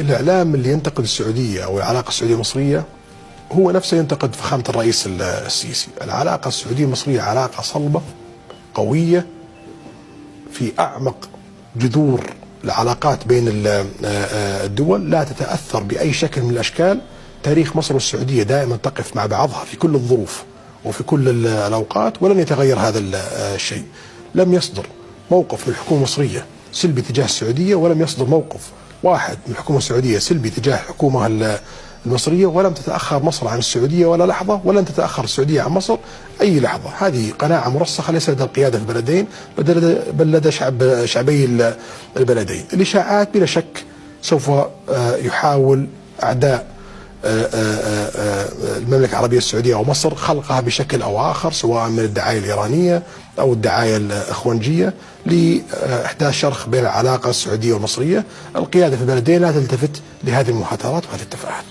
الإعلام اللي ينتقد السعودية أو العلاقة السعودية المصرية هو نفسه ينتقد فخامة الرئيس السيسي. العلاقة السعودية المصرية علاقة صلبة قوية في أعمق جذور العلاقات بين الدول، لا تتأثر بأي شكل من الأشكال. تاريخ مصر والسعودية دائما تقف مع بعضها في كل الظروف وفي كل الأوقات، ولن يتغير هذا الشيء. لم يصدر موقف من الحكومة المصرية سلبي تجاه السعودية، ولم يصدر موقف واحد من الحكومة السعودية سلبي تجاه الحكومة المصرية، ولم تتأخر مصر عن السعودية ولا لحظة، ولن تتأخر السعودية عن مصر أي لحظة. هذه قناعة مرسخة ليس لدى القيادة في البلدين بل لدى شعبي البلدين. الإشاعات بلا شك سوف يحاول أعداء المملكة العربية السعودية أو مصر خلقها بشكل أو آخر، سواء من الدعاية الإيرانية أو الدعاية الإخوانجية لإحداث شرخ بين العلاقة السعودية والمصرية. القيادة في البلدين لا تلتفت لهذه المحاضرات وهذه التفاهات.